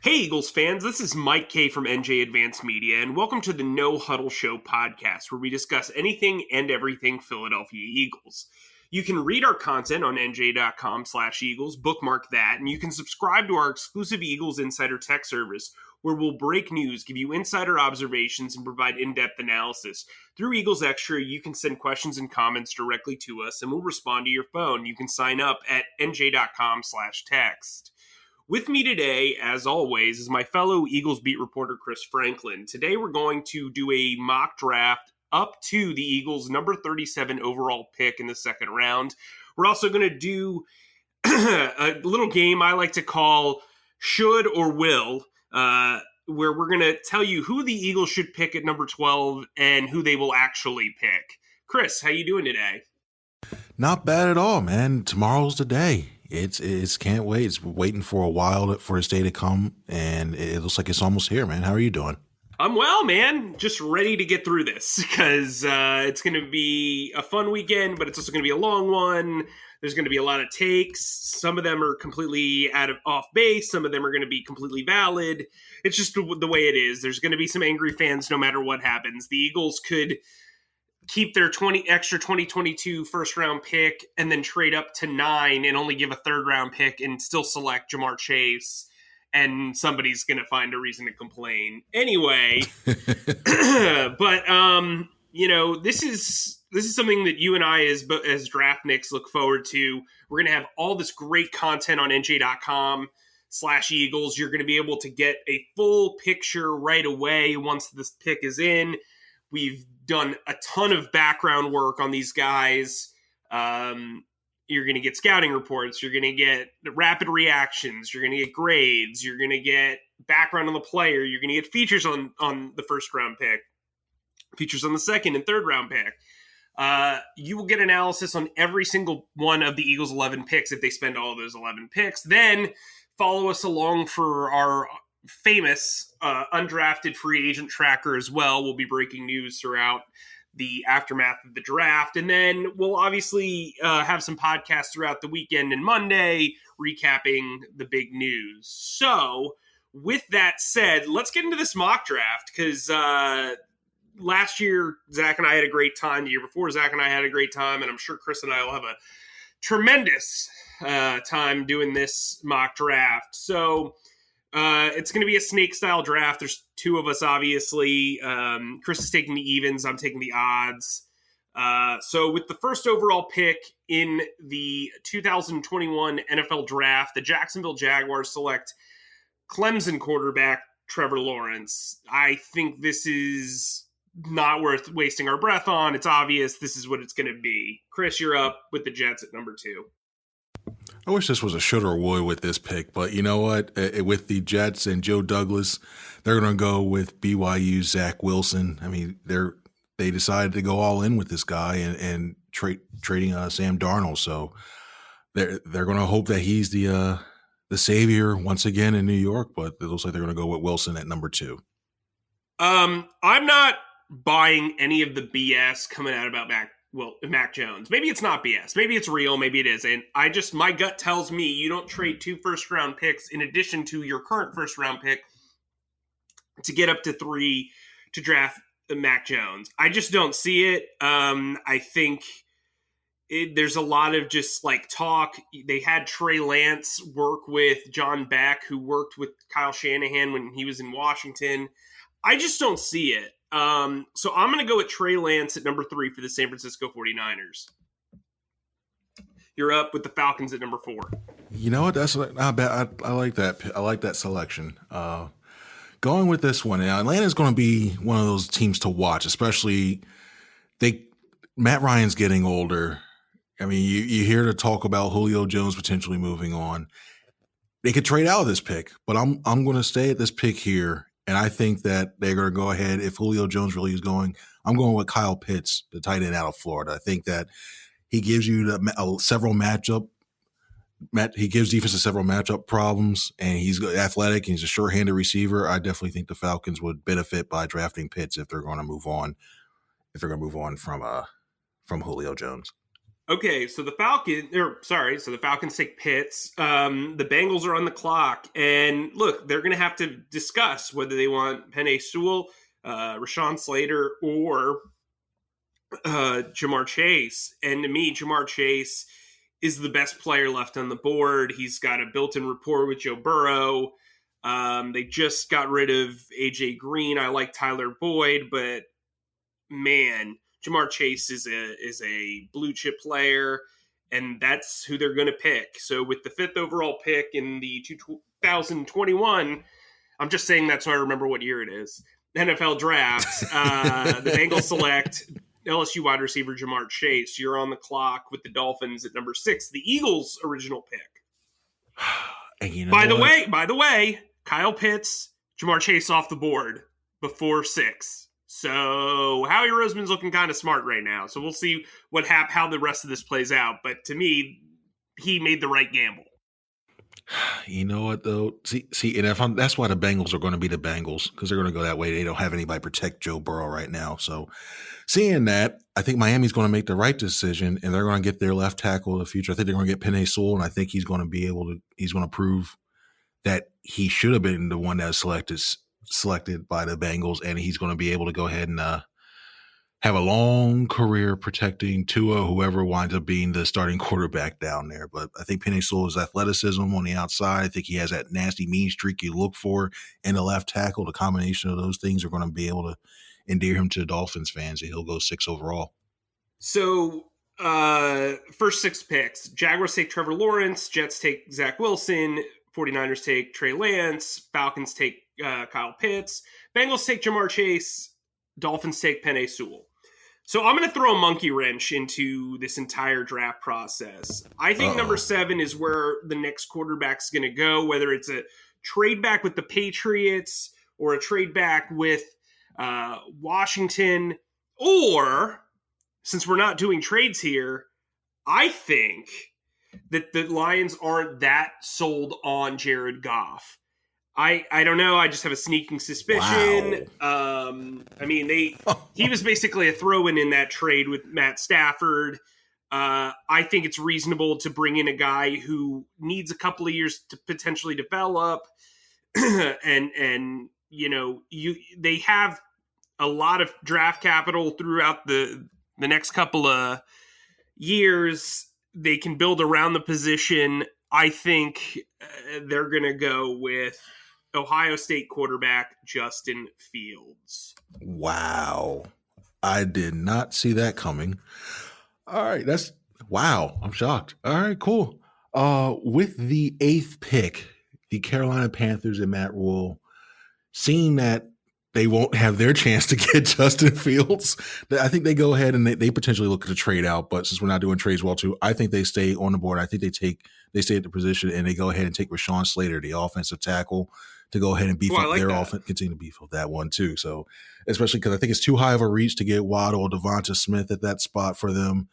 Hey, Eagles fans, this is Mike Kaye from NJ Advanced Media, and welcome to the No Huddle Show podcast, where we discuss anything and everything Philadelphia Eagles. You can read our content on NJ.com/Eagles, bookmark that, and you can subscribe to our exclusive Eagles Insider Tech service, where we'll break news, give you insider observations, and provide in-depth analysis. Through Eagles Extra, you can send questions and comments directly to us, and we'll respond to your phone. You can sign up at NJ.com/text. With me today, as always, is my fellow Eagles beat reporter, Chris Franklin. Today we're going to do a mock draft up to the Eagles' number 37 overall pick in the second round. We're also going to do a little game I like to call Should or Will, where we're going to tell you who the Eagles should pick at number 12 and who they will actually pick. Chris, how you doing today? Not bad at all, man. Tomorrow's the day. It's can't wait. It's waiting for a while for this day to come, and it looks like it's almost here, man. How are you doing? I'm well, man. Just ready to get through this because it's going to be a fun weekend, but it's also going to be a long one. There's going to be a lot of takes. Some of them are completely off base. Some of them are going to be completely valid. It's just the way it is. There's going to be some angry fans no matter what happens. The Eagles could keep their 2022 first-round pick and then trade up to 9 and only give a third-round pick and still select Jamar Chase, and somebody's going to find a reason to complain. Anyway, but, this is something that you and I as draftniks look forward to. We're going to have all this great content on NJ.com/Eagles. You're going to be able to get a full picture right away once this pick is in. We've done a ton of background work on these guys. You're going to get scouting reports. You're going to get rapid reactions. You're going to get grades. You're going to get background on the player. You're going to get features on the first round pick, features on the second and third round pick. You will get analysis on every single one of the Eagles' 11 picks if they spend all of those 11 picks. Then follow us along for our famous undrafted free agent tracker as well. We'll be breaking news throughout the aftermath of the draft, and then we'll obviously have some podcasts throughout the weekend and Monday recapping the big news. So with that said, let's get into this mock draft, because last year Zach and I had a great time. The year before, Zach and I had a great time, and I'm sure Chris and I will have a tremendous time doing this mock draft. So it's going to be a snake-style draft. There's two of us, obviously. Chris is taking the evens. I'm taking the odds. So with the first overall pick in the 2021 NFL Draft, the Jacksonville Jaguars select Clemson quarterback Trevor Lawrence. I think this is not worth wasting our breath on. It's obvious this is what it's going to be. Chris, you're up with the Jets at number 2. I wish this was a should or would with this pick, but you know what? With the Jets and Joe Douglas, they're going to go with BYU's Zach Wilson. I mean, they decided to go all in with this guy and trading Sam Darnold. So they're going to hope that he's the savior once again in New York. But it looks like they're going to go with Wilson at number 2. I'm not buying any of the BS coming out about Mac Jones. Maybe it's not BS. Maybe it's real. Maybe it isn't. My gut tells me you don't trade 2 first-round picks in addition to your current first-round pick to get up to 3 to draft Mac Jones. I just don't see it. I think there's a lot of just talk. They had Trey Lance work with John Beck, who worked with Kyle Shanahan when he was in Washington. I just don't see it. So I'm going to go with Trey Lance at number 3 for the San Francisco 49ers. You're up with the Falcons at number 4. You know what? That's not bad. I like that. I like that selection. Going with this one, Atlanta's going to be one of those teams to watch, especially Matt Ryan's getting older. I mean, you hear the talk about Julio Jones potentially moving on. They could trade out of this pick, but I'm going to stay at this pick here. And I think that they're going to go ahead. If Julio Jones really is going, I'm going with Kyle Pitts, the tight end out of Florida. I think that he gives you he gives defenses several matchup problems, and he's athletic. And he's a sure-handed receiver. I definitely think the Falcons would benefit by drafting Pitts if they're going to move on. If they're going to move on from Julio Jones. Okay, so the Falcons take Pitts. The Bengals are on the clock, and look, they're going to have to discuss whether they want Penei Sewell, Rashawn Slater, or Jamar Chase. And to me, Jamar Chase is the best player left on the board. He's got a built-in rapport with Joe Burrow. They just got rid of AJ Green. I like Tyler Boyd, but man, Jamar Chase is a blue chip player, and that's who they're going to pick. So with the 5th overall pick in the 2021, I'm just saying that so I remember what year it is. NFL draft. The Bengals select LSU wide receiver Jamar Chase. You're on the clock with the Dolphins at number 6, the Eagles' original pick. And you know by the way, Kyle Pitts, Jamar Chase off the board before 6. So Howie Roseman's looking kind of smart right now. So we'll see how the rest of this plays out. But to me, he made the right gamble. You know what though? See, and that's why the Bengals are going to be the Bengals, because they're going to go that way. They don't have anybody protect Joe Burrow right now. So seeing that, I think Miami's going to make the right decision, and they're going to get their left tackle of the future. I think they're going to get Penei Sewell, and I think he's going to prove that he should have been the one that was selected by the Bengals, and he's going to be able to go ahead and have a long career protecting Tua, whoever winds up being the starting quarterback down there. But I think Penei Sewell's athleticism on the outside, I think he has that nasty mean streak you look for in the left tackle. The combination of those things are going to be able to endear him to the Dolphins fans, and he'll go 6 overall. So first 6 picks. Jaguars take Trevor Lawrence, Jets take Zach Wilson, 49ers take Trey Lance, Falcons take Kyle Pitts, Bengals take Jamar Chase, Dolphins take Penei Sewell. So I'm going to throw a monkey wrench into this entire draft process. I think number 7 is where the next quarterback's going to go, whether it's a trade back with the Patriots or a trade back with Washington, or, since we're not doing trades here, I think that the Lions aren't that sold on Jared Goff. I don't know. I just have a sneaking suspicion. Wow. He was basically a throw-in in that trade with Matt Stafford. I think it's reasonable to bring in a guy who needs a couple of years to potentially develop, and they have a lot of draft capital throughout the next couple of years. They can build around the position. I think they're going to go with Ohio State quarterback Justin Fields. Wow. I did not see that coming. All right. Wow. I'm shocked. All right, cool. With the 8th pick, the Carolina Panthers and Matt Rule, seeing that they won't have their chance to get Justin Fields, I think they go ahead and they potentially look to trade out. But since we're not doing trades well too, I think they stay on the board. I think they stay at the position, and they go ahead and take Rashawn Slater, the offensive tackle, to go ahead and beef up their offense, continue to beef up that one too. So especially because I think it's too high of a reach to get Waddle or Devonta Smith at that spot for them.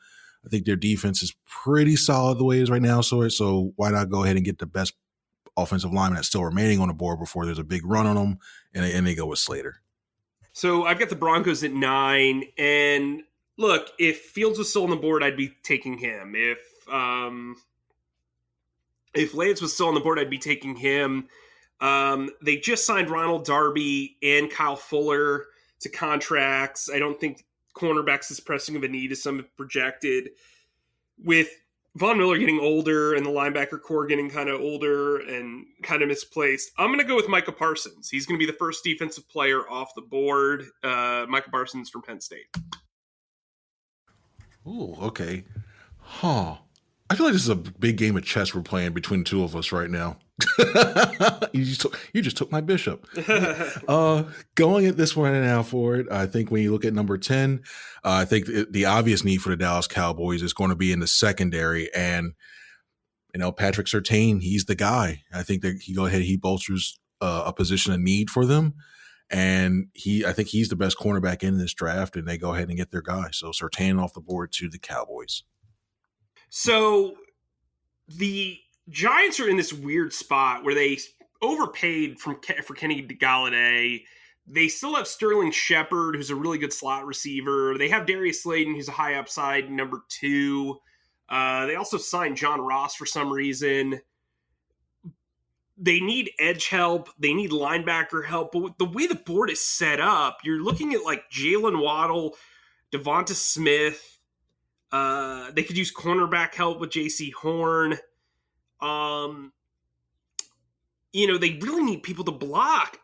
I think their defense is pretty solid the way it is right now. So why not go ahead and get the best offensive lineman that's still remaining on the board before there's a big run on them, and they go with Slater. So I've got the Broncos at 9, and look, if Fields was still on the board, I'd be taking him. If Lance was still on the board, I'd be taking him. They just signed Ronald Darby and Kyle Fuller to contracts. I don't think cornerbacks as pressing of a need as some have projected. With Von Miller getting older and the linebacker core getting kind of older and kind of misplaced, I'm going to go with Micah Parsons. He's going to be the first defensive player off the board. Micah Parsons from Penn State. Oh, okay. Huh. I feel like this is a big game of chess we're playing between the two of us right now. You just took my bishop. Going at this one now for it, I think when you look at number 10, I think the obvious need for the Dallas Cowboys is going to be in the secondary. And, Patrick Surtain, he's the guy. I think that he bolsters a position of need for them. And I think he's the best cornerback in this draft, and they go ahead and get their guy. So Surtain off the board to the Cowboys. So the Giants are in this weird spot where they overpaid for Kenny Galladay. They still have Sterling Shepard, who's a really good slot receiver. They have Darius Slayton, who's a high upside number 2. They also signed John Ross for some reason. They need edge help. They need linebacker help. But the way the board is set up, you're looking at like Jalen Waddle, Devonta Smith. They could use cornerback help with J.C. Horn. They really need people to block.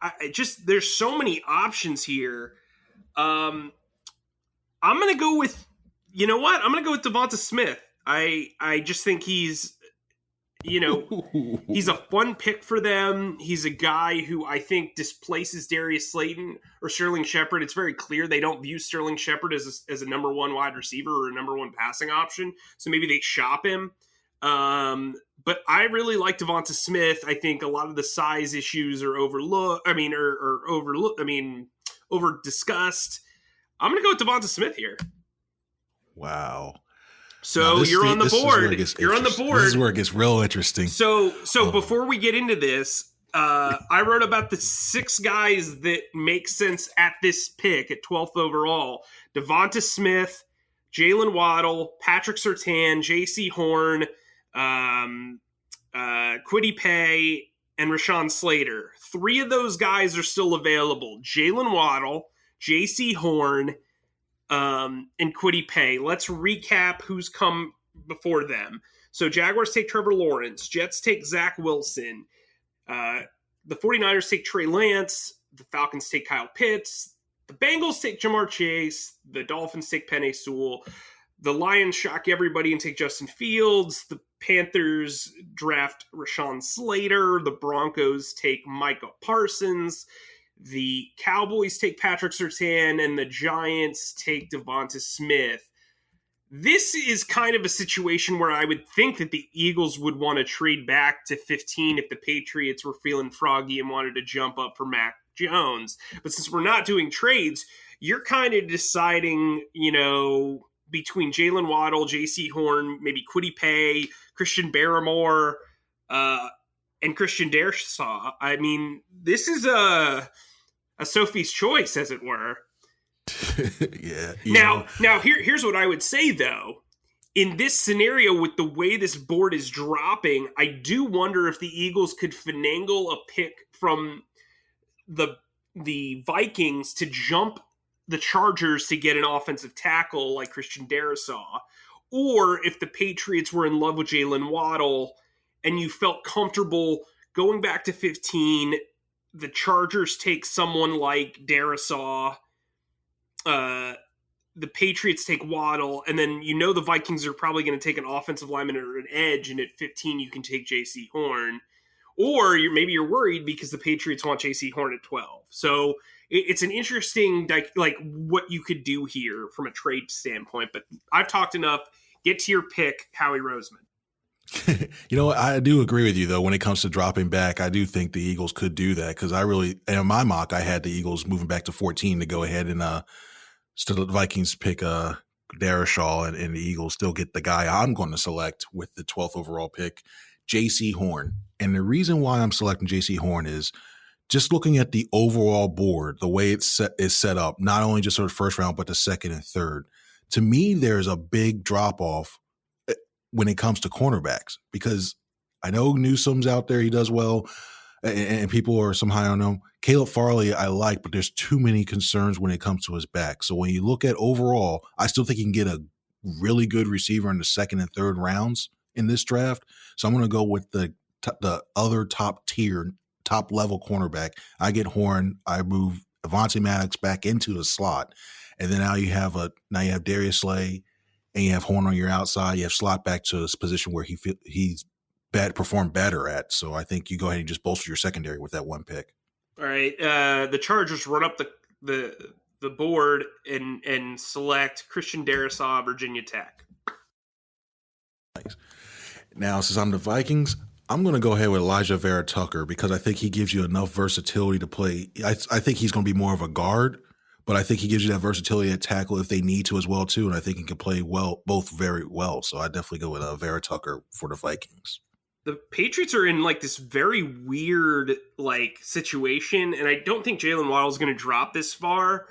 There's so many options here. I'm going to go with, you know what? I'm going to go with Devonta Smith. I just think he's a fun pick for them. He's a guy who I think displaces Darius Slayton or Sterling Shepard. It's very clear they don't view Sterling Shepard as a number one wide receiver or a number one passing option. So maybe they shop him. But I really like Devonta Smith. I think a lot of the size issues are over discussed. I'm going to go with Devonta Smith here. Wow. So you're on the board. You're on the board. This is where it gets real interesting. So before we get into this, I wrote about the 6 guys that make sense at this pick at 12th overall. Devonta Smith, Jalen Waddle, Patrick Surtain, J.C. Horn, Kwity Paye, and Rashawn Slater. 3 of those guys are still available. Jalen Waddle, J.C. Horn, and Kwity Paye. Let's recap who's come before them. So Jaguars take Trevor Lawrence. Jets take Zach Wilson. The 49ers take Trey Lance. The Falcons take Kyle Pitts. The Bengals take Jamar Chase. The Dolphins take Penei Sewell. The Lions shock everybody and take Justin Fields. The Panthers draft Rashawn Slater. The Broncos take Micah Parsons. The Cowboys take Patrick Surtain, and the Giants take Devonta Smith. This is kind of a situation where I would think that the Eagles would want to trade back to 15 if the Patriots were feeling froggy and wanted to jump up for Mac Jones. But since we're not doing trades, you're kind of deciding, between Jalen Waddle, J.C. Horn, maybe Kwity Paye, Christian Barmore, and Christian Darrisaw. I mean, this is a Sophie's choice, as it were. Yeah. Now here's what I would say, though. In this scenario, with the way this board is dropping, I do wonder if the Eagles could finagle a pick from the Vikings to jump the Chargers to get an offensive tackle like Christian Darrisaw, or if the Patriots were in love with Jalen Waddle and you felt comfortable going back to 15, the Chargers take someone like Darrisaw, the Patriots take Waddle, and then the Vikings are probably going to take an offensive lineman or an edge, and at 15 you can take J.C. Horn. Or maybe you're worried because the Patriots want J.C. Horn at 12. So it's an interesting, like, what you could do here from a trade standpoint. But I've talked enough. Get to your pick, Howie Roseman. I do agree with you, though, when it comes to dropping back. I do think the Eagles could do that because in my mock, I had the Eagles moving back to 14 to go ahead and still the Vikings pick Darrisaw and the Eagles still get the guy I'm going to select with the 12th overall pick, J.C. Horn. And the reason why I'm selecting J.C. Horn is just looking at the overall board, the way it's set up, not only just sort of first round, but the second and third. To me, there's a big drop off when it comes to cornerbacks because I know Newsome's out there. He does well, and people are some high on him. Caleb Farley, I like, but there's too many concerns when it comes to his back. So when you look at overall, I still think you can get a really good receiver in the second and third rounds in this draft. So I'm going to go with the other top level cornerback. I get Horn. I move Avonte Maddox back into the slot, and then now you have Darius Slay, and you have Horn on your outside. You have slot back to this position where he's performed better at. So I think you go ahead and just bolster your secondary with that one pick. All right, the Chargers run up the board and select Christian Darrisaw, Virginia Tech. Thanks. Now, since I'm the Vikings, I'm going to go ahead with Elijah Vera Tucker because I think he gives you enough versatility to play. I think he's going to be more of a guard, but I think he gives you that versatility at tackle if they need to as well too, and I think he can play both very well. So I definitely go with Vera Tucker for the Vikings. The Patriots are in this very weird situation, and I don't think Jalen Waddle is going to drop this far.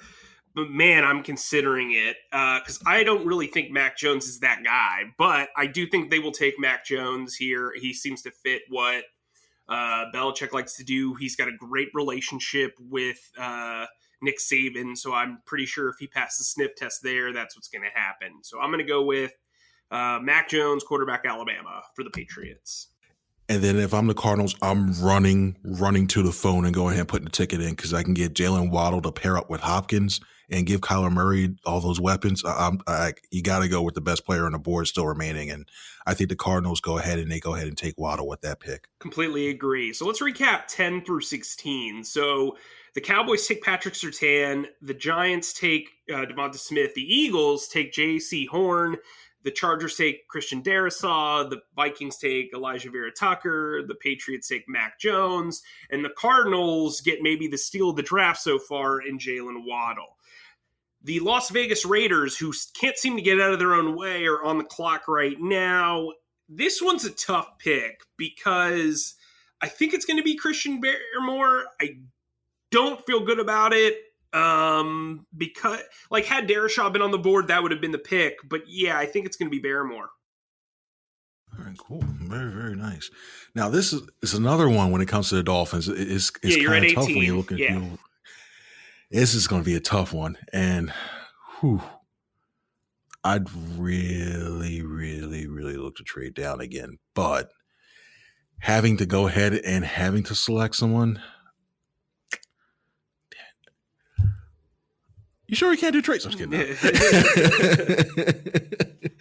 But man, I'm considering it because I don't really think Mac Jones is that guy. But I do think they will take Mac Jones here. He seems to fit what Belichick likes to do. He's got a great relationship with Nick Saban, so I'm pretty sure if he passes the sniff test there, that's what's going to happen. So I'm going to go with Mac Jones, quarterback Alabama for the Patriots. And then if I'm the Cardinals, I'm running to the phone and going ahead and putting the ticket in because I can get Jalen Waddle to pair up with Hopkins and give Kyler Murray all those weapons. You got to go with the best player on the board still remaining. And I think the Cardinals go ahead and take Waddle with that pick. Completely agree. So let's recap 10 through 16. So the Cowboys take Patrick Surtain. The Giants take Devonta Smith. The Eagles take J.C. Horn. The Chargers take Christian Darrisaw. The Vikings take Elijah Vera Tucker. The Patriots take Mac Jones. And the Cardinals get maybe the steal of the draft so far in Jalen Waddle. The Las Vegas Raiders, who can't seem to get out of their own way, are on the clock right now. This one's a tough pick because I think it's going to be Christian Barmore. I don't feel good about it. Because had Darrisaw been on the board, that would have been the pick. But yeah, I think it's going to be Barmore. All right, cool. Very, very nice. Now, this is another one when it comes to the Dolphins. It's you're kind at of tough 18. when you look at this is going to be a tough one. And I'd really, really, really look to trade down again. But having to go ahead and having to select someone. You sure you can't do trades? I'm just kidding.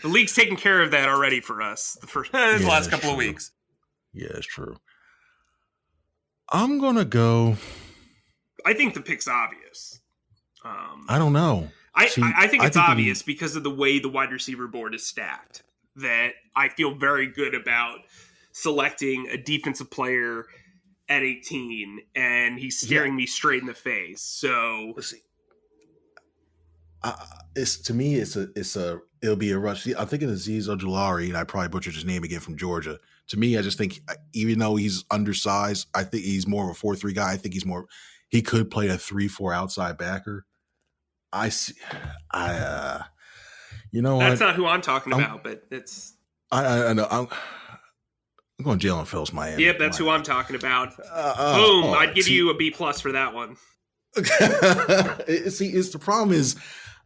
The league's taking care of that already for us the last couple of weeks. Yeah, it's true. I'm going to go. I think the pick's obvious. I don't know. I think it's obvious because of the way the wide receiver board is stacked. That I feel very good about selecting a defensive player at 18, and he's staring me straight in the face. So let's see. It'll be a rush. I'm thinking of Azeez Ojulari, and I probably butchered his name again, from Georgia. To me, I just think even though he's undersized, I think he's more of a 4-3 guy. I think he could play a 3-4 outside backer. That's not who I'm talking about, but it's. I know. I'm going Jalen Phillips, Miami. Yep, that's who I'm talking about. Boom! I'd give you a B+ for that one. The problem is,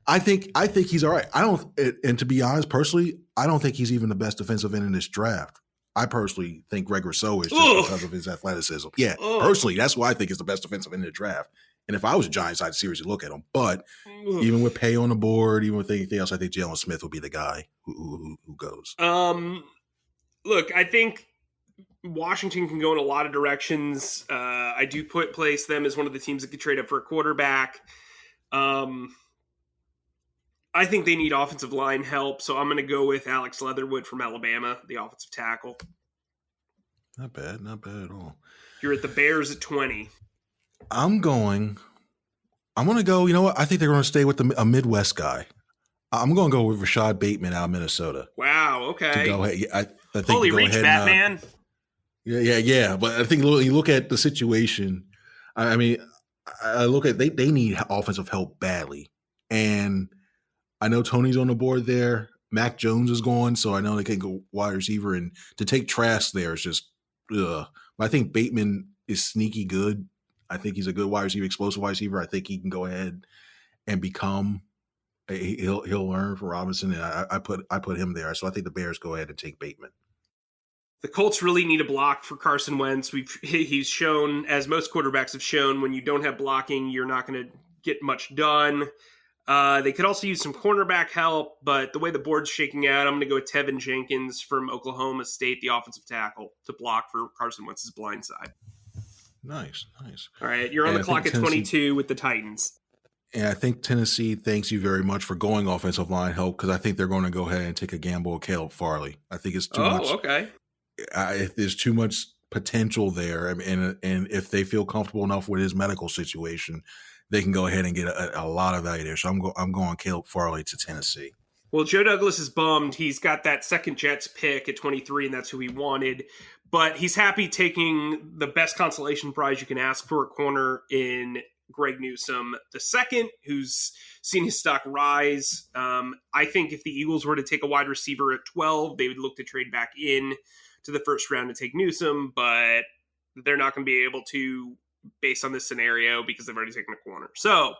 I think he's all right. And to be honest, personally, I don't think he's even the best defensive end in this draft. I personally think Greg Rousseau is just because of his athleticism. Yeah, personally, that's why I think is the best defensive end in the draft. And if I was a Giants, I'd seriously look at him. But even with Kaye on the board, even with anything else, I think Jalen Smith will be the guy who goes. Look, I think Washington can go in a lot of directions. I do place them as one of the teams that could trade up for a quarterback. I think they need offensive line help, so I'm going to go with Alex Leatherwood from Alabama, the offensive tackle. Not bad at all. You're at the Bears at 20. I'm going to go, you know what? I think they're going to stay with a Midwest guy. I'm going to go with Rashad Bateman out of Minnesota. Wow, okay. To go ahead. I think Holy reach, Batman. Yeah. But I think you look at the situation. I mean, I look at they need offensive help badly. And I know Tony's on the board there. Mac Jones is going, so I know they can go wide receiver. And to take Trask there is just, ugh. But I think Bateman is sneaky good. I think he's a good wide receiver, explosive wide receiver. I think he can go ahead and become. He'll learn from Robinson, and I put him there. So I think the Bears go ahead and take Bateman. The Colts really need a block for Carson Wentz. He's shown, as most quarterbacks have shown, when you don't have blocking, you're not going to get much done. They could also use some cornerback help, but the way the board's shaking out, I'm going to go with Tevin Jenkins from Oklahoma State, the offensive tackle, to block for Carson Wentz's blind side. Nice. All right, you're on the clock at 22 with the Titans. And I think Tennessee thanks you very much for going offensive line help, because I think they're going to go ahead and take a gamble with Caleb Farley. I think it's too much. Oh, okay. There's too much potential there, and if they feel comfortable enough with his medical situation, they can go ahead and get a lot of value there. So I'm going Caleb Farley to Tennessee. Well, Joe Douglas is bummed. He's got that second Jets pick at 23, and that's who he wanted. But he's happy taking the best consolation prize you can ask for a corner in Greg Newsome II, who's seen his stock rise. I think if the Eagles were to take a wide receiver at 12, they would look to trade back in to the first round to take Newsome, but they're not going to be able to based on this scenario because they've already taken a corner. So,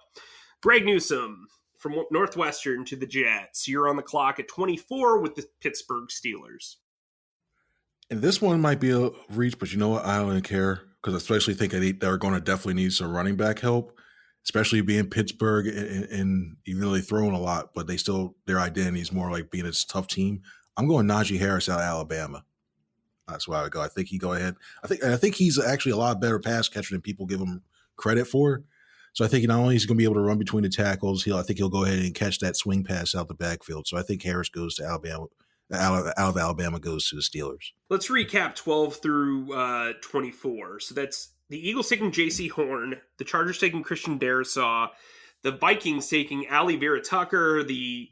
Greg Newsome from Northwestern to the Jets. You're on the clock at 24 with the Pittsburgh Steelers. And this one might be a reach, but you know what? I don't even care because especially think they're going to definitely need some running back help, especially being Pittsburgh and even though they throw in a lot, but their identity is more like being a tough team. I'm going Najee Harris out of Alabama. That's where I would go. I think he go ahead. I think he's actually a lot better pass catcher than people give him credit for. So I think not only is he going to be able to run between the tackles, I think he'll go ahead and catch that swing pass out the backfield. So I think Harris goes to Alabama. Out of Alabama goes to the Steelers. Let's recap 12 through 24. So that's the Eagles taking J.C. Horn, the Chargers taking Christian Darrisaw, the Vikings taking Ali Vera-Tucker, the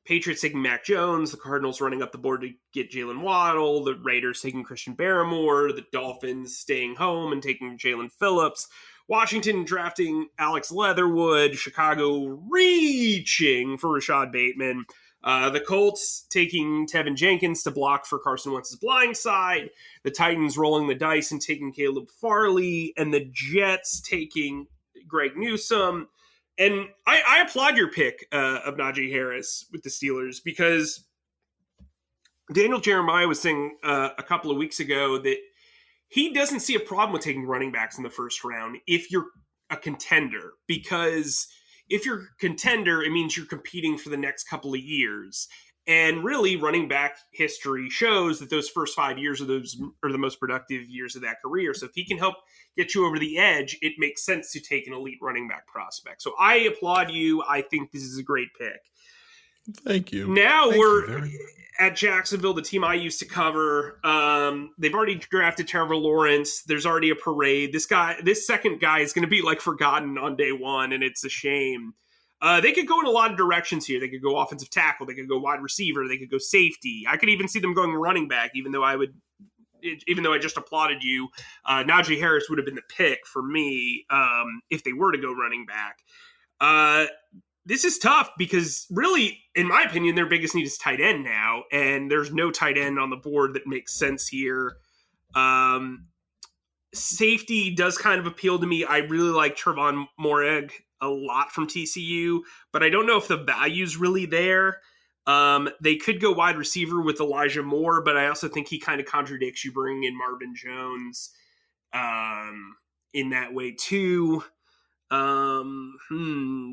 Patriots taking Mac Jones, the Cardinals running up the board to get Jalen Waddle, the Raiders taking Christian Barmore, the Dolphins staying home and taking Jalen Phillips, Washington drafting Alex Leatherwood, Chicago reaching for Rashad Bateman, the Colts taking Tevin Jenkins to block for Carson Wentz's blind side, the Titans rolling the dice and taking Caleb Farley, and the Jets taking Greg Newsome. And I applaud your pick of Najee Harris with the Steelers because Daniel Jeremiah was saying a couple of weeks ago that he doesn't see a problem with taking running backs in the first round if you're a contender, because if you're a contender, it means you're competing for the next couple of years. And really, running back history shows that those first 5 years are the most productive years of that career. So if he can help get you over the edge, it makes sense to take an elite running back prospect. So I applaud you. I think this is a great pick. Thank you. Now we're at Jacksonville, the team I used to cover. They've already drafted Trevor Lawrence. There's already a parade. This second guy is going to be like forgotten on day one, and it's a shame. They could go in a lot of directions here. They could go offensive tackle. They could go wide receiver. They could go safety. I could even see them going running back, even though I just applauded you. Najee Harris would have been the pick for me if they were to go running back. This is tough because really, in my opinion, their biggest need is tight end now, and there's no tight end on the board that makes sense here. Safety does kind of appeal to me. I really like Trevon Moehrig a lot from TCU, but I don't know if the value's really there. They could go wide receiver with Elijah Moore, but I also think he kind of contradicts you bringing in Marvin Jones in that way too.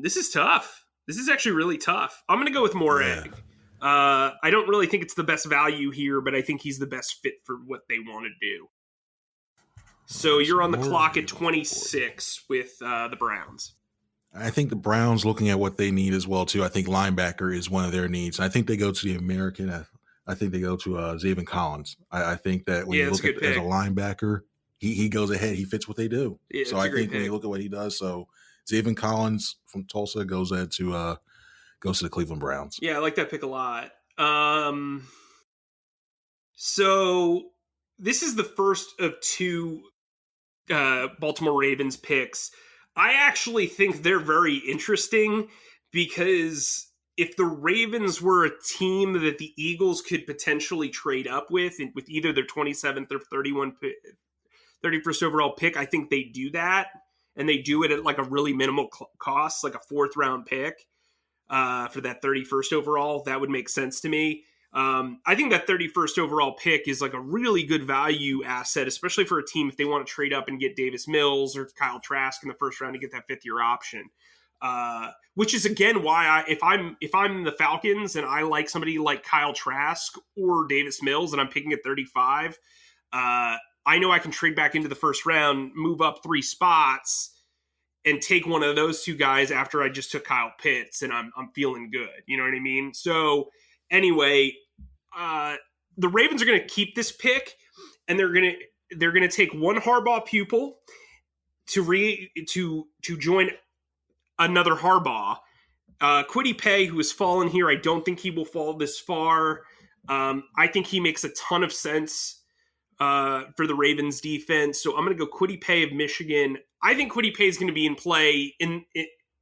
This is tough. This is actually really tough. I'm going to go with Moehrig. Yeah. I don't really think it's the best value here, but I think he's the best fit for what they want to do. So you're on the clock at 26 with the Browns. I think the Browns, looking at what they need as well, too, I think linebacker is one of their needs. I think they go to the American. I think they go to Zaven Collins. I think that when you look at as a linebacker, he goes ahead. He fits what they do. Yeah, so I think when you look at what he does, so Zaven Collins from Tulsa goes to the Cleveland Browns. Yeah, I like that pick a lot. So this is the first of two Baltimore Ravens picks. I actually think they're very interesting because if the Ravens were a team that the Eagles could potentially trade up with either their 27th or 31st overall pick, I think they do that. And they do it at like a really minimal cost, like a 4th round pick for that 31st overall. That would make sense to me. I think that 31st overall pick is like a really good value asset, especially for a team if they want to trade up and get Davis Mills or Kyle Trask in the first round to get that 5th-year option. Which is again why if I'm the Falcons and I like somebody like Kyle Trask or Davis Mills and I'm picking at 35, I know I can trade back into the first round, move up 3 spots, and take one of those 2 guys after I just took Kyle Pitts, and I'm feeling good. You know what I mean? So anyway, the Ravens are going to keep this pick, and they're going to take one Harbaugh pupil to join another Harbaugh. Kwity Paye, who has fallen here, I don't think he will fall this far. I think he makes a ton of sense for the Ravens defense. So I'm going to go Kwity Paye of Michigan. I think Kwity Paye is going to be in play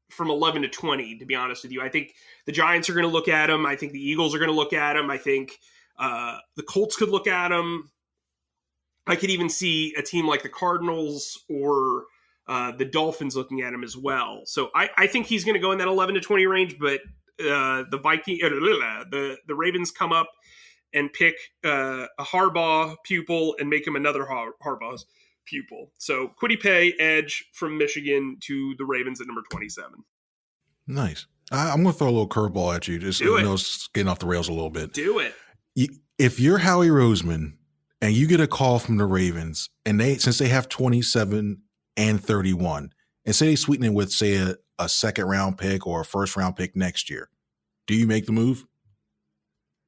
from 11 to 20, to be honest with you. I think the Giants are going to look at him. I think the Eagles are going to look at him. I think the Colts could look at him. I could even see a team like the Cardinals or the Dolphins looking at him as well. So I think he's going to go in that 11 to 20 range, but the Ravens come up and pick a Harbaugh pupil and make him another Harbaugh's pupil. So Kwity Paye, edge from Michigan to the Ravens at number 27. Nice. I'm going to throw a little curveball at you. Just it's getting off the rails a little bit. Do it. If you're Howie Roseman and you get a call from the Ravens, and since they have 27 and 31, and say they sweeten it with, say, a second round pick or a first round pick next year, do you make the move?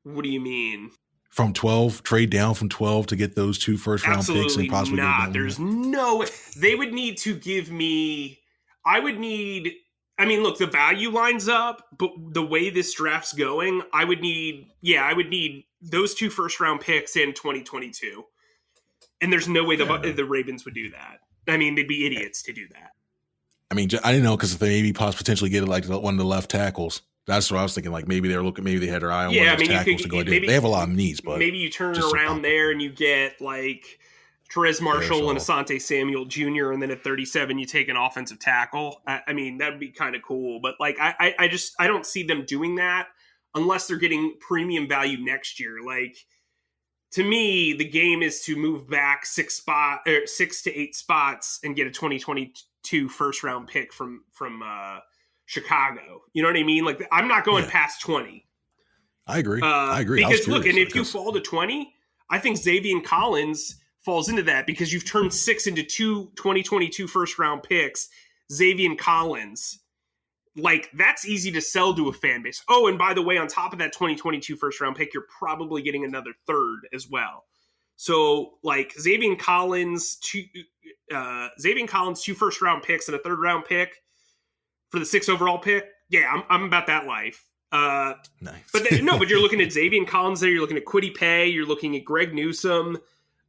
What do you mean? From 12, trade down from 12 to get those 2 first round picks and possibly not. There's no way. They would need to give me. Look, the value lines up, but the way this draft's going, I would need those 2 first round picks in 2022. And there's no way the Ravens would do that. I mean, they'd be idiots to do that. I mean, I didn't know, because if they maybe potentially get like one of the left tackles, that's what I was thinking. Like maybe they had their eye on one of those tackles to go do. They have a lot of needs, but maybe you turn it around there and you get like Terez Marshall and Asante Samuel Jr. and then at 37 you take an offensive tackle. I mean, that'd be kind of cool, but like I don't see them doing that unless they're getting premium value next year. Like, to me, the game is to move back 6 to 8 spots and get a 2022 first round pick from Chicago. You know what I mean? Like, I'm not going past 20. I agree. Because look, and if you fall to 20, I think Xavier Collins falls into that, because you've turned 6 into 2 2022 first round picks. Xavier Collins, like, that's easy to sell to a fan base. Oh, and by the way, on top of that 2022 first round pick, you're probably getting another third as well. So like Xavier Collins, 2 first round picks and a third round pick for the 6th overall pick. Yeah, I'm about that life. Nice. But you're looking at Xavier Collins there. You're looking at Kwity Paye. You're looking at Greg Newsome.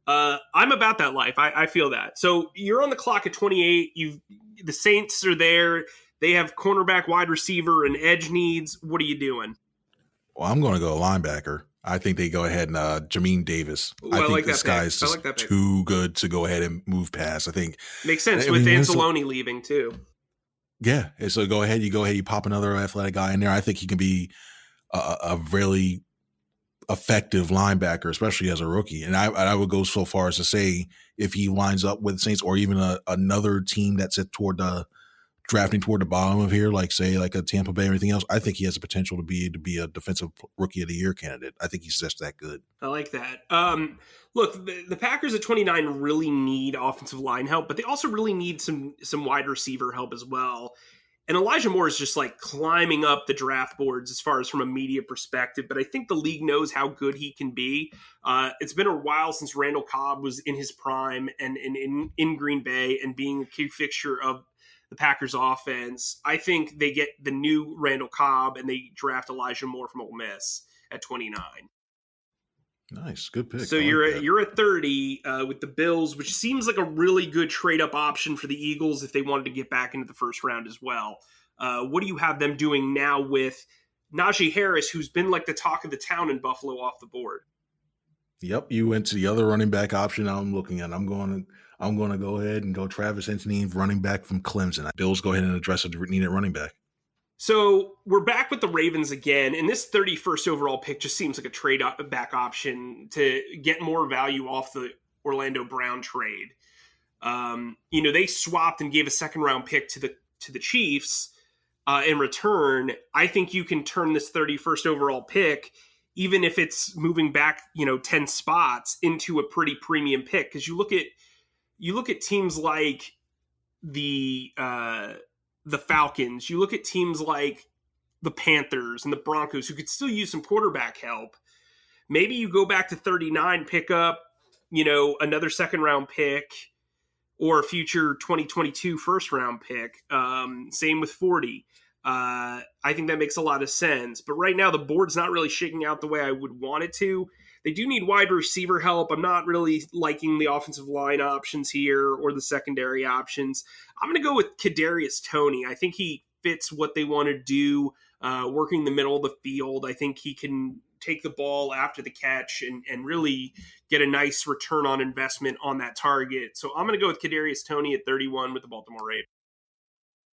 I'm about that life. I feel that. So you're on the clock at 28. The Saints are there. They have cornerback, wide receiver, and edge needs. What are you doing? Well, I'm going to go linebacker. I think they go ahead and Jamin Davis. Ooh, I think like this guy's just too good to go ahead and move past. I think makes sense with Anzalone leaving too. Yeah, so go ahead, you pop another athletic guy in there. I think he can be a really effective linebacker, especially as a rookie. And I would go so far as to say, if he lines up with Saints or even another team that's drafting toward the bottom of here, like say like a Tampa Bay or anything else, I think he has the potential to be a defensive rookie of the year candidate. I think he's just that good. I like that. Look, the Packers at 29 really need offensive line help, but they also really need some wide receiver help as well. And Elijah Moore is just like climbing up the draft boards as far as from a media perspective, but I think the league knows how good he can be. It's been a while since Randall Cobb was in his prime and in Green Bay and being a key fixture of the Packers offense. I think they get the new Randall Cobb and they draft Elijah Moore from Ole Miss at 29. Nice, good pick. So you're at 30 with the Bills, which seems like a really good trade up option for the Eagles if they wanted to get back into the first round as well. What do you have them doing now with Najee Harris, who's been like the talk of the town in Buffalo, off the board? Yep, you went to the other running back option I'm looking at. I'm going to go ahead and go Travis Etienne, running back from Clemson. Bills go ahead and address a needed running back. So we're back with the Ravens again, and this 31st overall pick just seems like a trade back option to get more value off the Orlando Brown trade. They swapped and gave a second round pick to the Chiefs in return. I think you can turn this 31st overall pick, even if it's moving back 10 spots, into a pretty premium pick, because you look at teams like the Falcons, you look at teams like the Panthers and the Broncos, who could still use some quarterback help. Maybe you go back to 39, pick up, another second round pick or a future 2022 first round pick. Same with 40. I think that makes a lot of sense. But right now the board's not really shaking out the way I would want it to. They do need wide receiver help. I'm not really liking the offensive line options here or the secondary options. I'm going to go with Kadarius Toney. I think he fits what they want to do, working the middle of the field. I think he can take the ball after the catch and really get a nice return on investment on that target. So I'm going to go with Kadarius Toney at 31 with the Baltimore Ravens.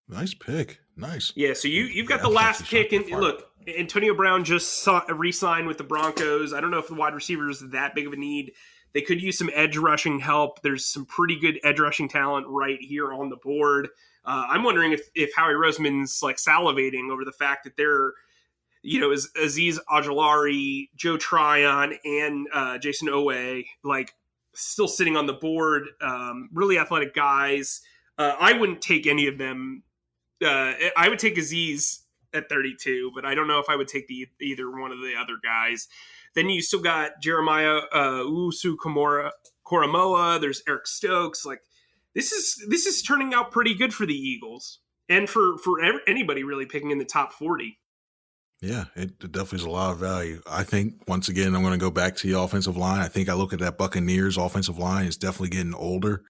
Nice pick. Nice. Yeah, so you've got the last pick. And look, Antonio Brown just re-signed with the Broncos. I don't know if the wide receiver is that big of a need. They could use some edge rushing help. There's some pretty good edge rushing talent right here on the board. I'm wondering if Howie Roseman's like salivating over the fact that they're, Azeez Ojulari, Joe Tryon, and Jason Owe, like still sitting on the board. Really athletic guys. I wouldn't take any of them. I would take Azeez at 32, but I don't know if I would take either one of the other guys. Then you still got Jeremiah Koromoa. There's Eric Stokes. Like this is turning out pretty good for the Eagles and for anybody really picking in the top 40. Yeah, it definitely is a lot of value. I think, once again, I'm going to go back to the offensive line. I think I look at that Buccaneers offensive line. It's definitely getting older,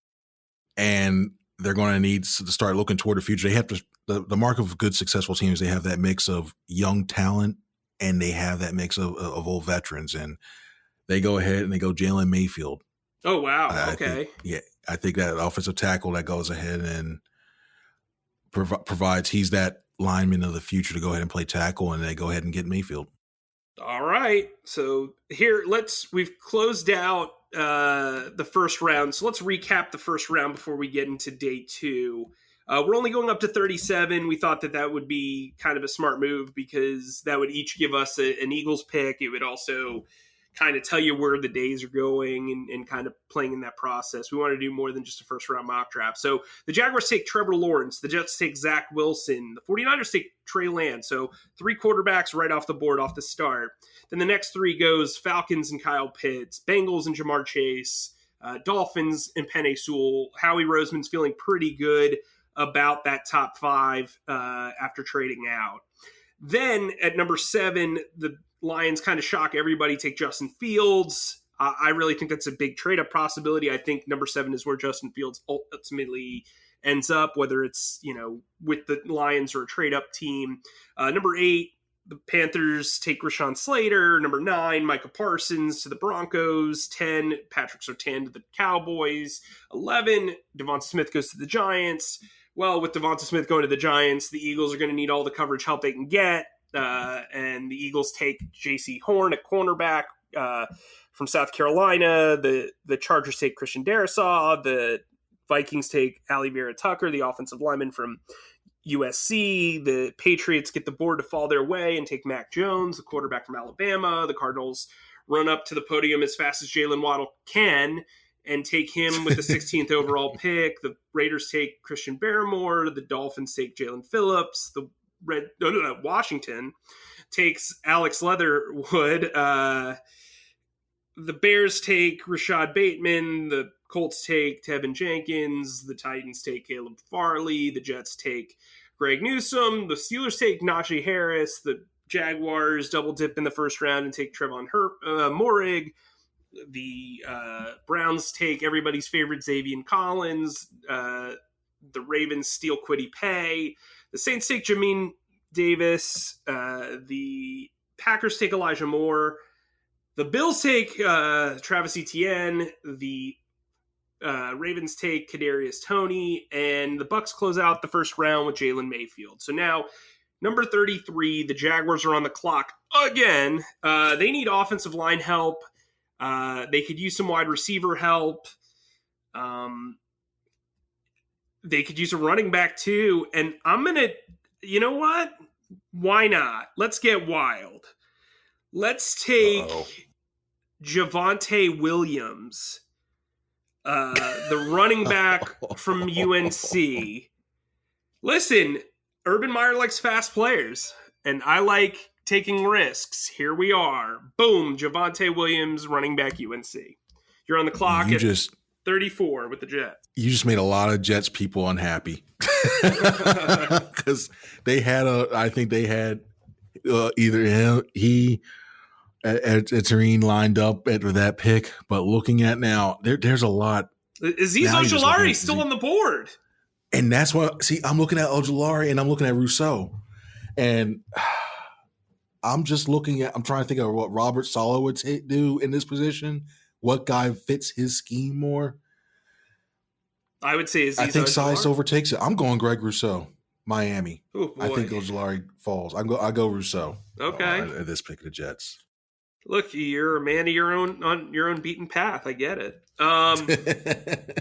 and they're going to need to start looking toward the future. They have to. The mark of good, successful teams, they have that mix of young talent and they have that mix of old veterans. And they go ahead and they go Jalen Mayfield. Oh, wow. Okay. I think that offensive tackle that goes ahead and provides, he's that lineman of the future to go ahead and play tackle, and they go ahead and get Mayfield. All right. So here, we've closed out the first round. So let's recap the first round before we get into day two. We're only going up to 37. We thought that would be kind of a smart move because that would each give us an Eagles pick. It would also kind of tell you where the days are going and kind of playing in that process. We want to do more than just a first round mock draft. So the Jaguars take Trevor Lawrence. The Jets take Zach Wilson. The 49ers take Trey Lance. So 3 quarterbacks right off the board off the start. Then the next 3 goes Falcons and Kyle Pitts, Bengals and Jamar Chase, Dolphins and Penei Sewell. Howie Roseman's feeling pretty good about that top 5 after trading out. Then at number 7, the Lions kind of shock everybody, take Justin Fields. I really think that's a big trade-up possibility. I think number 7 is where Justin Fields ultimately ends up, whether it's, with the Lions or a trade-up team. Number 8, the Panthers take Rashawn Slater. Number 9, Micah Parsons to the Broncos. 10, Patrick Surtain to the Cowboys. 11, Devonta Smith goes to the Giants. Well, with Devonta Smith going to the Giants, the Eagles are going to need all the coverage help they can get. And the Eagles take J.C. Horn at cornerback from South Carolina. The Chargers take Christian Darrisaw. The Vikings take Ali Vera-Tucker, the offensive lineman from USC. The Patriots get the board to fall their way and take Mac Jones, the quarterback from Alabama. The Cardinals run up to the podium as fast as Jalen Waddle can and take him with the 16th overall pick. The Raiders take Christian Barmore. The Dolphins take Jalen Phillips. Washington takes Alex Leatherwood. The Bears take Rashad Bateman. The Colts take Tevin Jenkins. The Titans take Caleb Farley. The Jets take Greg Newsome. The Steelers take Najee Harris. The Jaguars double dip in the first round and take Trevon Moehrig. The Browns take everybody's favorite Xavier Collins. The Ravens steal Kwity Paye. The Saints take Jamin Davis. The Packers take Elijah Moore. The Bills take Travis Etienne. The Ravens take Kadarius Toney. And the Bucs close out the first round with Jalen Mayfield. So now, number 33, the Jaguars are on the clock again. They need offensive line help. They could use some wide receiver help. They could use a running back too. And I'm going to, you know what? Why not? Let's get wild. Let's take Javonte Williams, the running back from UNC. Listen, Urban Meyer likes fast players, and I like taking risks. Here we are. Boom, Javonte Williams, running back UNC. You're on the clock at 34 with the Jets. You just made a lot of Jets people unhappy because they had either he Tareen lined up at that pick, but looking at now, there's a lot. Azeez Ojulari is still on the board. And that's what, see, I'm looking at Ojulari and I'm looking at Rousseau. And I'm trying to think of what Robert Saleh would do in this position. What guy fits his scheme more? I would say I think size overtakes it. I'm going Greg Rousseau, Miami. Oh, I think Ojulari falls. I go Rousseau. Okay. At this pick of the Jets. Look, you're a man of your own on your own beaten path. I get it.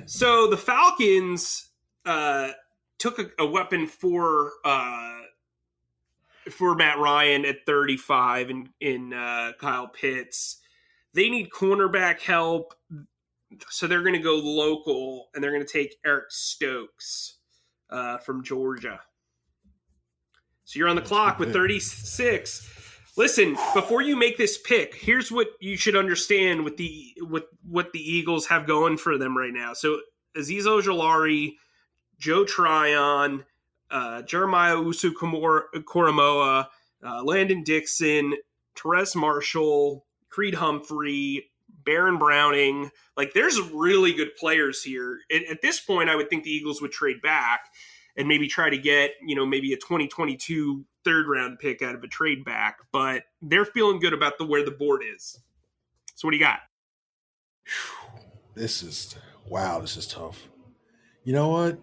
So the Falcons took a weapon for Matt Ryan at 35 in Kyle Pitts. They need cornerback help, so they're going to go local, and they're going to take Eric Stokes from Georgia. So you're on the clock with 36. Listen, before you make this pick, here's what you should understand with what the Eagles have going for them right now. So Azeez Ojulari, Joe Tryon, Jeremiah Usu-Koramoah, Landon Dixon, Terez Marshall, Creed Humphrey, Baron Browning. Like, there's really good players here. At this point, I would think the Eagles would trade back and maybe try to get, maybe a 2022 third-round pick out of a trade back. But they're feeling good about where the board is. So what do you got? This is tough. You know what?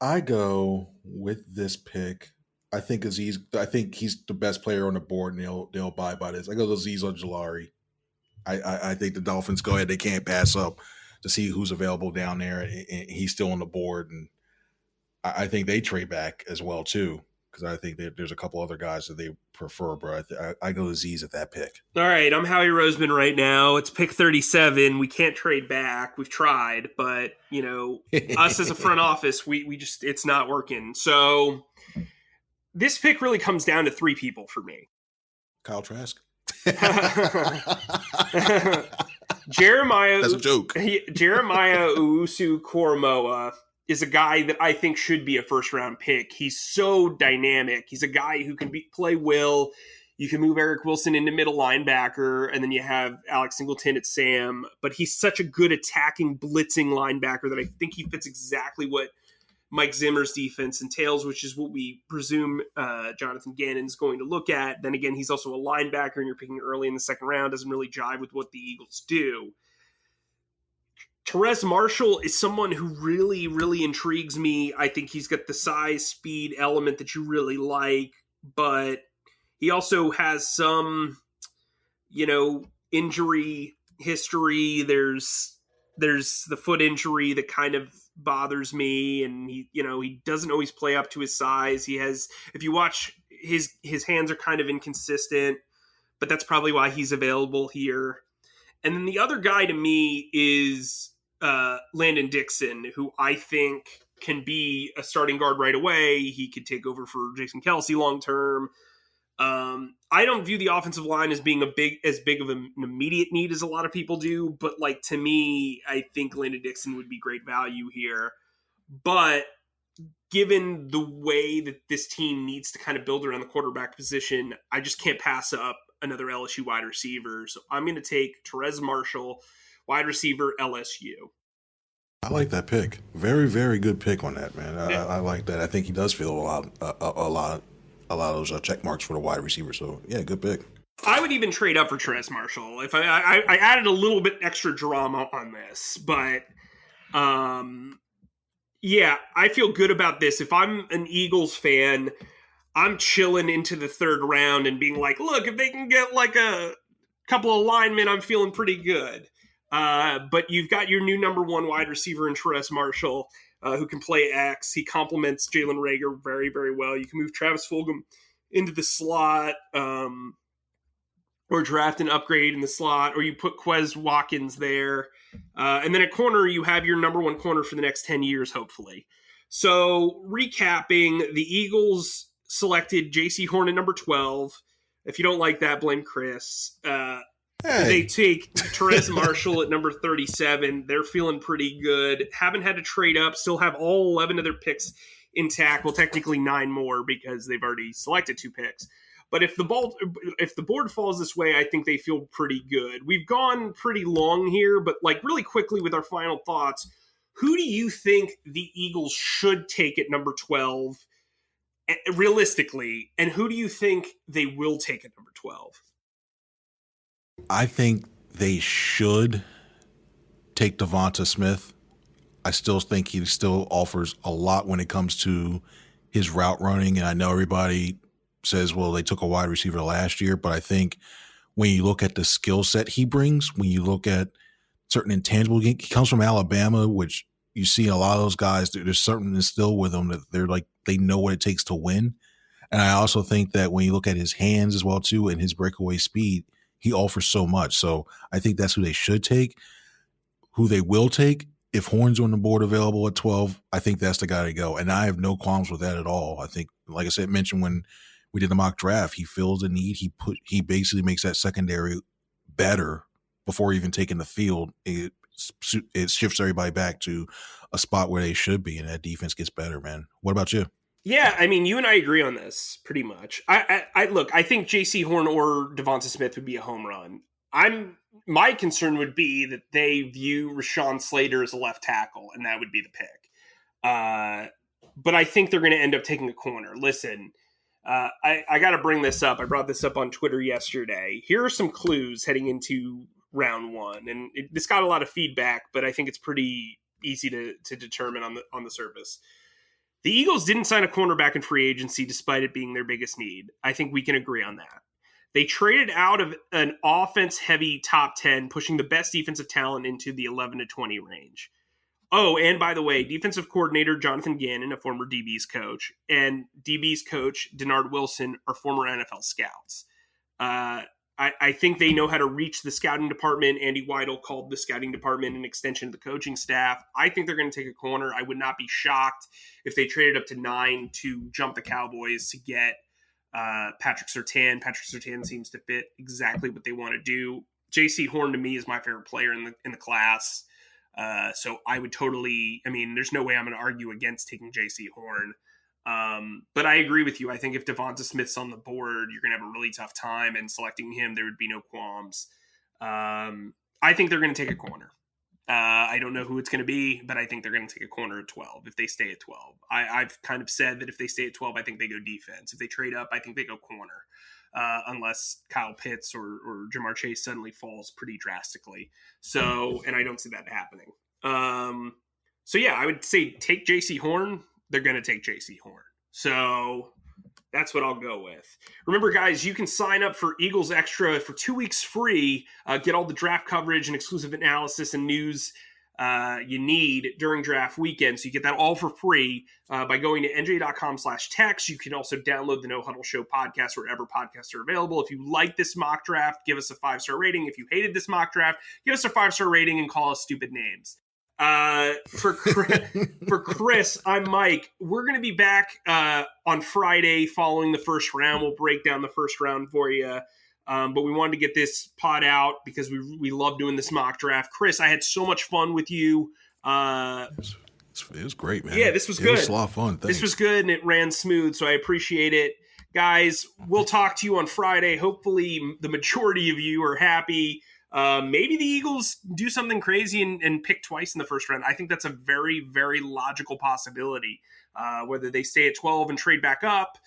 I go with this pick. I think he's the best player on the board, and they'll abide by this. I go with Azeez Ojulari. I think the Dolphins go ahead. They can't pass up to see who's available down there, and he's still on the board. And I think they trade back as well too, because I think there's a couple other guys that they prefer. But I go Azeez at that pick. All right, I'm Howie Roseman right now. It's pick 37. We can't trade back. We've tried, but us as a front office, we just, it's not working. So this pick really comes down to three people for me. Kyle Trask. Jeremiah. That's a joke. Jeremiah Owusu-Koramoah is a guy that I think should be a first-round pick. He's so dynamic. He's a guy who can play will. You can move Eric Wilson into middle linebacker, and then you have Alex Singleton at Sam. But he's such a good attacking, blitzing linebacker that I think he fits exactly what Mike Zimmer's defense entails, which is what we presume Jonathan Gannon's going to look at. Then again, he's also a linebacker, and you're picking early in the second round. Doesn't really jive with what the Eagles do. Terez Marshall is someone who really, really intrigues me. I think he's got the size, speed element that you really like, but he also has some, injury history. There's the foot injury that kind of bothers me, and he doesn't always play up to his size. He has, if you watch, his hands are kind of inconsistent, but that's probably why he's available here. And then the other guy to me is Landon Dixon, who I think can be a starting guard right away. He could take over for Jason Kelce long term. I don't view the offensive line as being as big of an immediate need as a lot of people do, but to me, I think Landon Dixon would be great value here. But given the way that this team needs to kind of build around the quarterback position, I just can't pass up another LSU wide receiver. So I'm going to take Terez Marshall, wide receiver, LSU. I like that pick. Very, very good pick on that, man. I like that. I think he does feel a lot of those check marks for the wide receiver. So yeah, good pick. I would even trade up for Terez Marshall if I added a little bit extra drama on this, but yeah, I feel good about this. If I'm an Eagles fan, I'm chilling into the third round and being like, look, if they can get a couple of linemen, I'm feeling pretty good. But you've got your new number one wide receiver in Terez Marshall, who can play X. He complements Jalen Reagor very, very well. You can move Travis Fulgham into the slot, or draft an upgrade in the slot, or you put Quez Watkins there. And then at corner, you have your number one corner for the next 10 years, hopefully. So recapping, the Eagles selected J.C. Horn at number 12. If you don't like that, blame Chris. They take Terez Marshall at number 37. They're feeling pretty good. Haven't had to trade up. Still have all 11 of their picks intact. Well, technically 9 more because they've already selected 2 picks. But if the board falls this way, I think they feel pretty good. We've gone pretty long here, but like really quickly with our final thoughts, who do you think the Eagles should take at number 12 realistically, and who do you think they will take at number 12? I think they should take Devonta Smith. I still think he still offers a lot when it comes to his route running. And I know everybody says, well, they took a wide receiver last year, but I think when you look at the skill set he brings, when you look at certain intangible, he comes from Alabama, which you see a lot of those guys, there's something instilled with them that they're like, they know what it takes to win. And I also think that when you look at his hands as well too, and his breakaway speed, he offers so much. So I think that's who they should take. Who they will take, if Horn's on the board available at 12, I think that's the guy to go. And I have no qualms with that at all. I think, like I said, mentioned when we did the mock draft, he fills the need. He basically makes that secondary better before even taking the field. It shifts everybody back to a spot where they should be, and that defense gets better, man. What about you? Yeah, I mean, you and I agree on this pretty much. I think J.C. Horn or Devonta Smith would be a home run. My concern would be that they view Rashawn Slater as a left tackle, and that would be the pick. But I think they're going to end up taking a corner. Listen, I got to bring this up. I brought this up on Twitter yesterday. Here are some clues heading into round one, and this got a lot of feedback, but I think it's pretty easy to determine on the surface. The Eagles didn't sign a cornerback in free agency despite it being their biggest need. I think we can agree on that. They traded out of an offense-heavy top 10, pushing the best defensive talent into the 11 to 20 range. Oh, and by the way, defensive coordinator Jonathan Gannon, a former DB's coach, and DB's coach Denard Wilson are former NFL scouts. I think they know how to reach the scouting department. Andy Weidel called the scouting department an extension of the coaching staff. I think they're going to take a corner. I would not be shocked if they traded up to 9 to jump the Cowboys to get Patrick Surtain. Patrick Surtain seems to fit exactly what they want to do. J.C. Horn to me is my favorite player in the class. So I would totally, I mean, there's no way I'm going to argue against taking J.C. Horn. But I agree with you. I think if Devonta Smith's on the board, you're going to have a really tough time, and selecting him, there would be no qualms. I think they're going to take a corner. I don't know who it's going to be, but I think they're going to take a corner at 12 if they stay at 12. I've kind of said that if they stay at 12, I think they go defense. If they trade up, I think they go corner, unless Kyle Pitts or Jamar Chase suddenly falls pretty drastically. So, and I don't see that happening. So yeah, I would say take J.C. Horn. They're going to take J.C. Horn. So that's what I'll go with. Remember, guys, you can sign up for Eagles Extra for 2 weeks free. Get all the draft coverage and exclusive analysis and news you need during draft weekend. So you get that all for free by going to NJ.com/text. You can also download the No Huddle Show podcast wherever podcasts are available. If you like this mock draft, give us a 5-star rating. If you hated this mock draft, give us a 5-star rating and call us stupid names. For Chris, I'm Mike. We're going to be back on Friday following the first round. We'll break down the first round for you. But we wanted to get this pod out because we love doing this mock draft. Chris, I had so much fun with you. It was great, man. Yeah, this was good. It was a lot of fun. Thanks. This was good, and it ran smooth, so I appreciate it. Guys, we'll talk to you on Friday. Hopefully the majority of you are happy. Maybe the Eagles do something crazy and pick twice in the first round. I think that's a very, very logical possibility. Whether they stay at 12 and trade back up,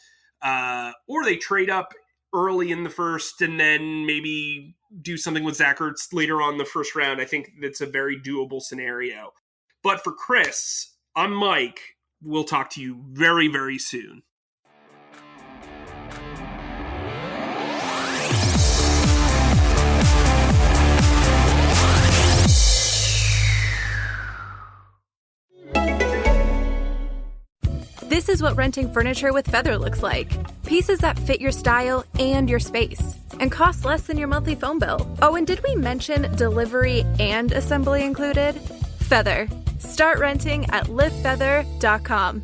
or they trade up early in the first and then maybe do something with Zach Ertz later on in the first round. I think that's a very doable scenario. But for Chris, I'm Mike. We'll talk to you very, very soon. This is what renting furniture with Feather looks like. Pieces that fit your style and your space, and cost less than your monthly phone bill. Oh, and did we mention delivery and assembly included? Feather. Start renting at livefeather.com.